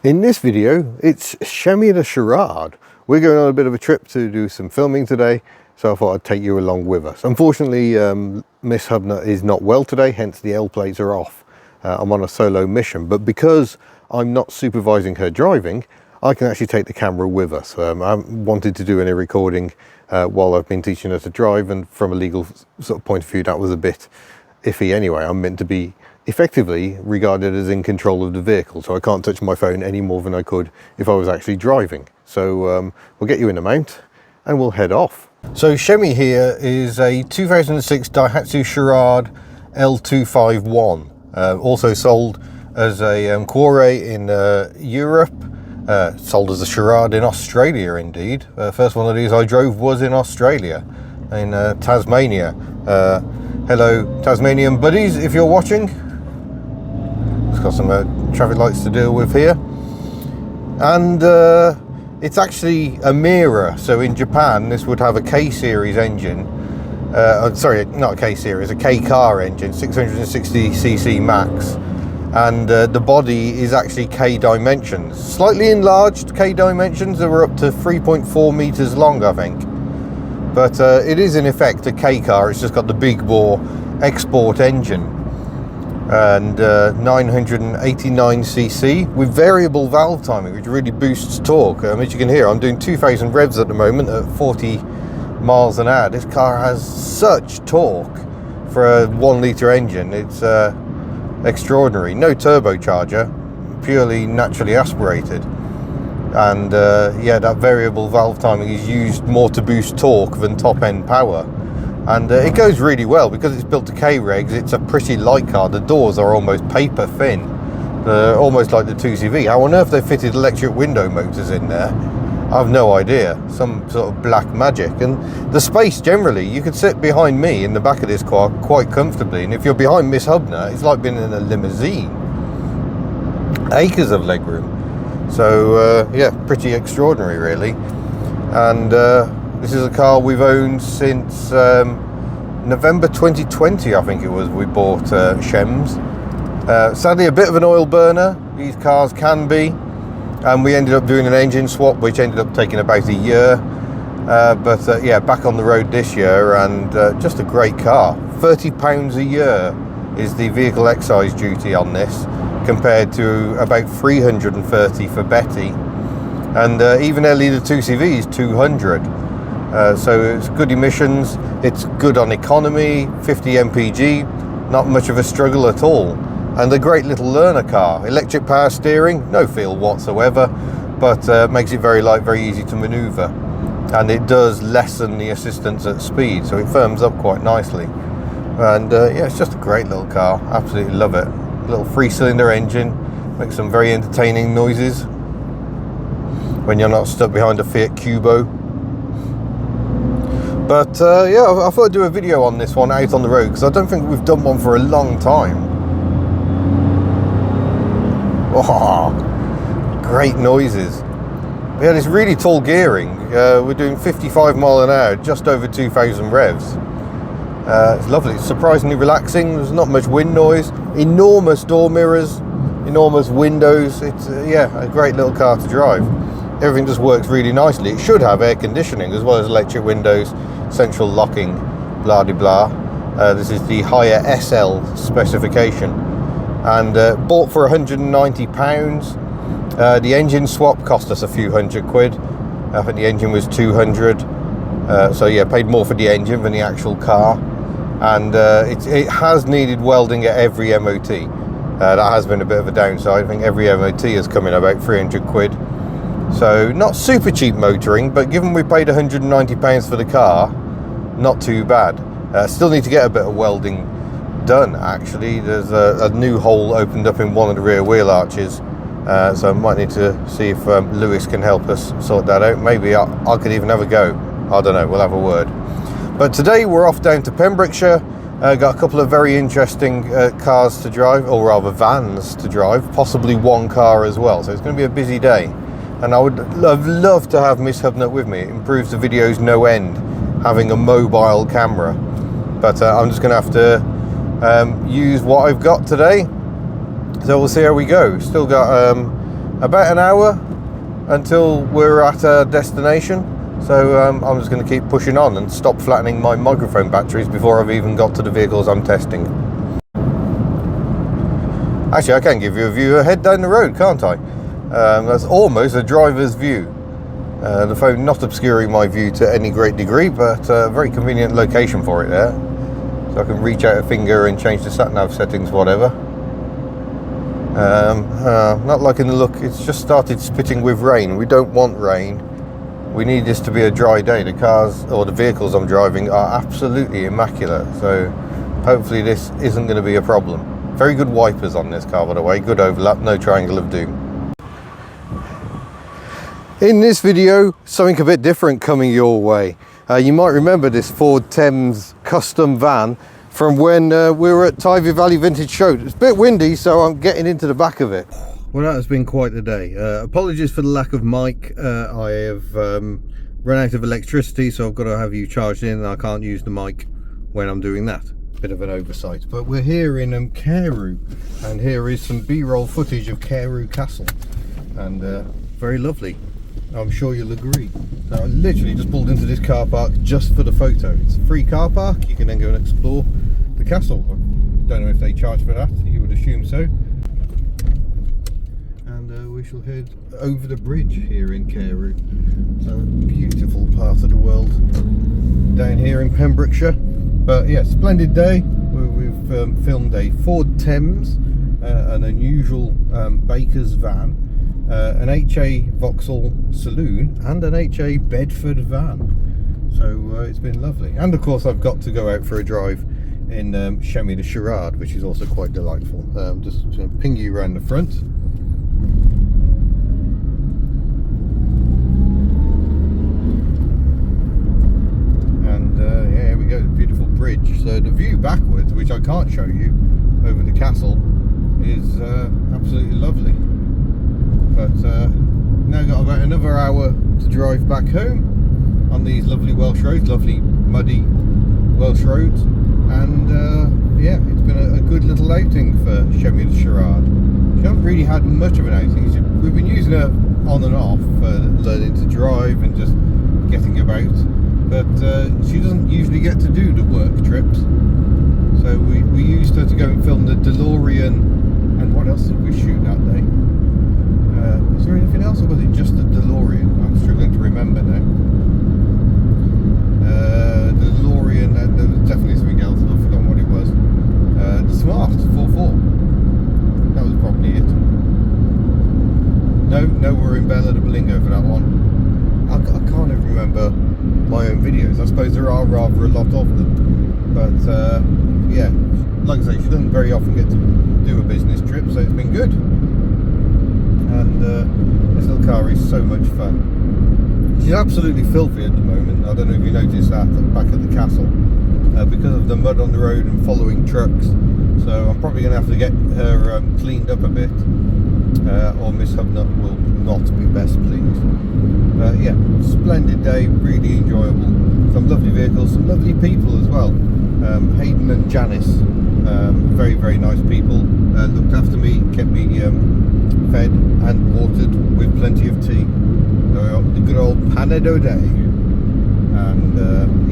In this video, it's Chemmy the Charade. We're going on a bit of a trip to do some filming today, so I thought I'd take you along with us. Unfortunately, Miss Hubner is not well today, hence the L plates are off. I'm on a solo mission, but because I'm not supervising her driving, I can actually take the camera with us. I haven't wanted to do any recording while I've been teaching her to drive, and from a legal sort of point of view, that was a bit iffy anyway. I'm meant to be effectively regarded as in control of the vehicle, so I can't touch my phone any more than I could if I was actually driving. So we'll get you in the mount and we'll head off. So Chemmy here is a 2006 Daihatsu Charade L251, also sold as a Quarry in Europe, sold as a Charade in Australia indeed. First one of these I drove was in Australia, in Tasmania. Hello Tasmanian buddies, if you're watching. It's got some traffic lights to deal with here, and it's actually a mirror. So in Japan this would have a K-series engine, sorry, not a K-series, a K-car engine, 660cc max, and the body is actually K dimensions, slightly enlarged K dimensions. They were up to 3.4 meters long, I think, but it is in effect a K car. It's just got the big bore export engine, and 989cc with variable valve timing, which really boosts torque. As you can hear, I'm doing 2000 revs at the moment at 40 miles an hour. This car has such torque for a 1 litre engine. It's extraordinary. No turbocharger, purely naturally aspirated, and yeah, that variable valve timing is used more to boost torque than top end power. And it goes really well because it's built to K-regs. It's a pretty light car. The doors are almost paper thin, almost like the 2CV. How on earth they fitted electric window motors in there, I've no idea. Some sort of black magic. And the space generally, you could sit behind me in the back of this car quite comfortably, and if you're behind Miss Hubner, it's like being in a limousine. Acres of legroom. So yeah, pretty extraordinary really. And this is a car we've owned since November 2020, I think it was, we bought Pembs. Sadly a bit of an oil burner, these cars can be, and we ended up doing an engine swap which ended up taking about a year, but yeah, back on the road this year, and just a great car. £30 a year is the vehicle excise duty on this, compared to about 330 for Betty, and even Ellie the 2CV is 200. So it's good emissions, it's good on economy, 50 mpg, not much of a struggle at all, and a great little learner car. Electric power steering, no feel whatsoever, but makes it very light, very easy to manoeuvre, and it does lessen the assistance at speed, so it firms up quite nicely. And yeah, it's just a great little car, absolutely love it. Little 3-cylinder engine, makes some very entertaining noises when you're not stuck behind a Fiat Cubo. But yeah, I thought I'd do a video on this one out on the road, because I don't think we've done one for a long time. Oh, great noises. We had this really tall gearing. We're doing 55 mile an hour, just over 2000 revs. It's lovely, it's surprisingly relaxing. There's not much wind noise. Enormous door mirrors, enormous windows. It's yeah, a great little car to drive. Everything just works really nicely. It should have air conditioning as well as electric windows, central locking, blah de blah. This is the higher SL specification, and bought for £190. The engine swap cost us a few £100. I think the engine was 200. So yeah, paid more for the engine than the actual car, and it has needed welding at every MOT. That has been a bit of a downside. I think every MOT has come in about £300. So not super cheap motoring, but given we paid £190 for the car, not too bad. Still need to get a bit of welding done actually. There's a new hole opened up in one of the rear wheel arches, so I might need to see if Lewis can help us sort that out. Maybe I could even have a go. I don't know, we'll have a word. But today we're off down to Pembrokeshire. Got a couple of very interesting cars to drive, or rather vans to drive, possibly one car as well. So it's going to be a busy day. And I would love to have Miss Hubner with me. It improves the videos no end, having a mobile camera. But I'm just going to have to use what I've got today. So we'll see how we go. Still got about an hour until we're at our destination. So I'm just going to keep pushing on and stop flattening my microphone batteries before I've even got to the vehicles I'm testing. Actually, I can give you a view ahead down the road, can't I? That's almost a driver's view. The phone not obscuring my view to any great degree, but a very convenient location for it there. So I can reach out a finger and change the sat-nav settings, whatever. Not liking the look. It's just started spitting with rain. We don't want rain. We need this to be a dry day. The cars or the vehicles I'm driving are absolutely immaculate. So hopefully this isn't going to be a problem. Very good wipers on this car, by the way. Good overlap, no triangle of doom. In this video, something a bit different coming your way. You might remember this Ford Pembs custom van from when we were at Tybee Valley Vintage Show. It's a bit windy, so I'm getting into the back of it. Well, that has been quite the day. Apologies for the lack of mic. I have run out of electricity, so I've got to have you charged in, and I can't use the mic when I'm doing that. Bit of an oversight. But we're here in Carew, and here is some B-roll footage of Carew Castle, and very lovely. I'm sure you'll agree. So I literally just pulled into this car park just for the photo. It's a free car park. You can then go and explore the castle. I don't know if they charge for that. You would assume so. And we shall head over the bridge here in Carew. A beautiful part of the world down here in Pembrokeshire. But yeah, splendid day. We've filmed a Ford Thames, an unusual baker's van, an HA Vauxhall saloon, and an HA Bedford van. So it's been lovely. And of course I've got to go out for a drive in Chemmy the Charade, which is also quite delightful. Just to ping you around the front. And yeah, here we go, the beautiful bridge. So the view backwards, which I can't show you, over the castle, is absolutely lovely. But now got about another hour to drive back home on these lovely Welsh roads, lovely muddy Welsh roads. And yeah, it's been a good little outing for Chemmy the Charade. She hasn't really had much of an outing. We've been using her on and off for learning to drive and just getting about. But she doesn't usually get to do the work trips. So we used her to go and film the DeLorean. And what else did we shoot that day? Was there anything else, or was it just the DeLorean? I'm struggling to remember now. The DeLorean, there was definitely something else, I've forgotten what it was. The Smart 4.4. That was probably it. No, we're in Bella de Bolingo for that one. I can't even remember my own videos. I suppose there are rather a lot of them. But yeah, like I say, she doesn't very often get to do a business trip, so it's been good. And this little car is so much fun. She's absolutely filthy at the moment. I don't know if you noticed that at the back of the castle, because of the mud on the road and following trucks. So I'm probably going to have to get her cleaned up a bit, or Miss Hubnut will not be best pleased. Yeah, splendid day, really enjoyable. Some lovely vehicles, some lovely people as well. Hayden and Janice, very, very nice people. Looked after me, kept me fed and watered with plenty of tea. The good old Panado day. And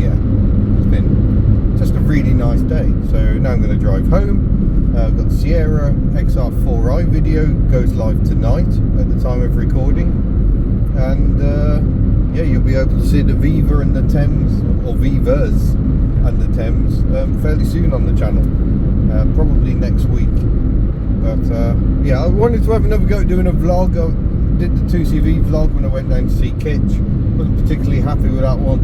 yeah, it's been just a really nice day. So now I'm going to drive home. I've got the Sierra XR4i video, goes live tonight at the time of recording. And yeah, you'll be able to see the Viva and the Thames, or Vivas and the Thames, fairly soon on the channel. Probably next week. But yeah, I wanted to have another go at doing a vlog. I did the 2CV vlog when I went down to see Kitch. Wasn't particularly happy with that one,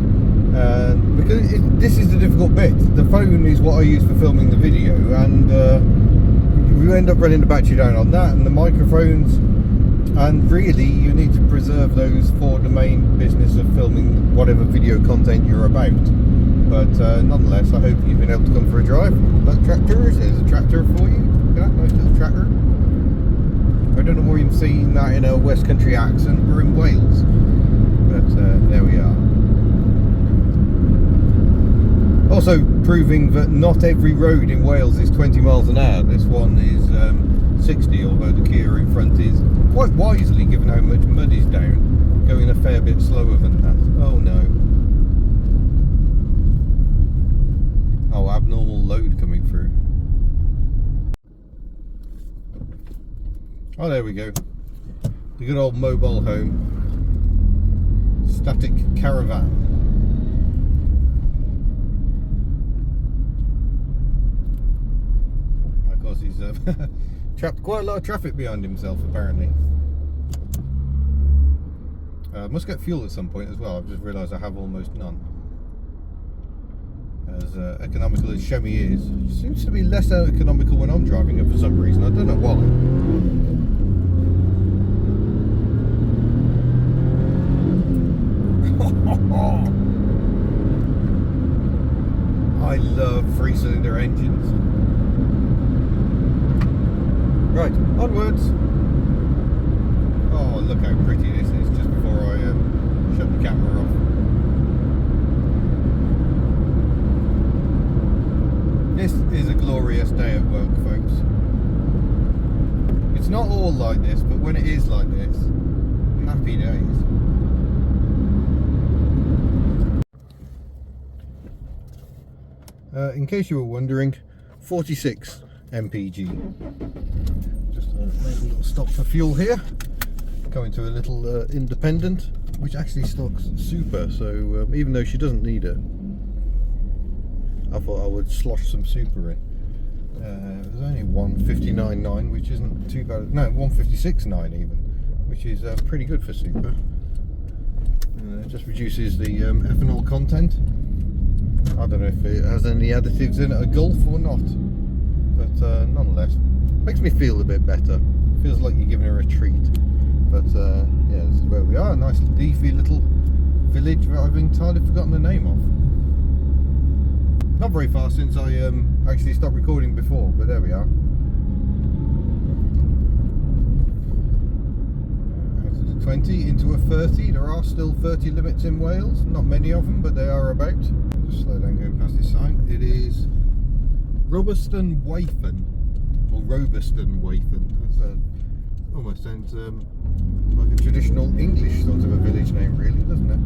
because this is the difficult bit. The phone is what I use for filming the video, and you end up running the battery down on that and the microphones, and really you need to preserve those for the main business of filming whatever video content you're about. But nonetheless, I hope you've been able to come for a drive. Look, tractors, there's a tractor for you. Look at that nice little tractor. I don't know where you've seen that in a West Country accent. We're in Wales. But there we are. Also proving that not every road in Wales is 20 miles an hour. This one is 60, although the Kia in front is Quite wisely, given how much mud is down, going a fair bit slower than that. Oh no. Oh, abnormal load coming through. Oh, there we go. The good old mobile home. Static caravan. Of course, he's trapped quite a lot of traffic behind himself, apparently. Must get fuel at some point as well. I've just realised I have almost none. As economical as Chemmy is, it seems to be less economical when I'm driving it for some reason. I don't know why. I love 3-cylinder engines. Right, onwards. Oh, look how pretty this is, just before I shut the camera off. This is a glorious day at work, folks. It's not all like this, but when it is like this, happy days. In case you were wondering, 46 mpg. Just make a little stop for fuel here. Going to a little independent, which actually stocks super, so even though she doesn't need it, I thought I would slosh some super in. There's only 159.9, which isn't too bad. No, 156.9 even, which is pretty good for super. It just reduces the ethanol content. I don't know if it has any additives in it, a Gulf or not, but nonetheless, makes me feel a bit better. Feels like you're giving her a treat. But yeah, this is where we are. A nice leafy little village that I've entirely forgotten the name of. Not very far since I actually stopped recording before, but there we are. 20 into a 30. There are still 30 limits in Wales. Not many of them, but they are about. Just slow down going past this sign. It is Robuston Wafen, or Robuston Wafen. That's almost sounds like a traditional English sort of a village name, really, doesn't it?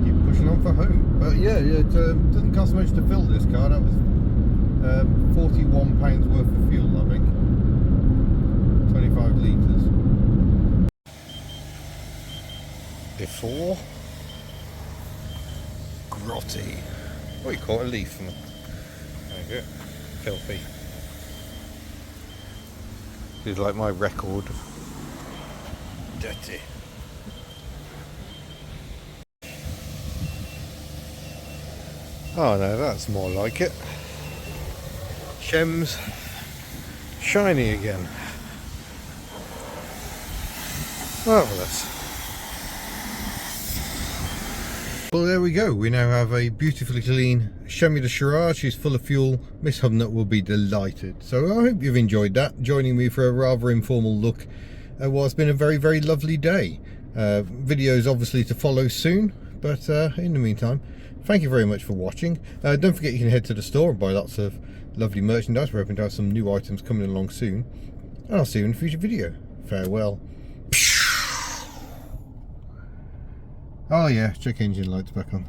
Keep pushing on for home. But yeah, it doesn't cost much to fill this car. That was £41 worth of fuel, I think. 25 litres. Before grotty. Oh, you caught a leaf from it. There you go. Filthy. This is like my record. Dirty. Oh no, that's more like it. Pembs shiny again. Marvellous. Well, there we go. We now have a beautifully clean Chemmy the Charade. She's full of fuel. Miss Hubnut will be delighted. So I hope you've enjoyed that, joining me for a rather informal look at what's been a very, very lovely day. Videos obviously to follow soon, but in the meantime, thank you very much for watching. Don't forget you can head to the store and buy lots of lovely merchandise. We're hoping to have some new items coming along soon. And I'll see you in a future video. Farewell. Oh yeah, check engine lights back on.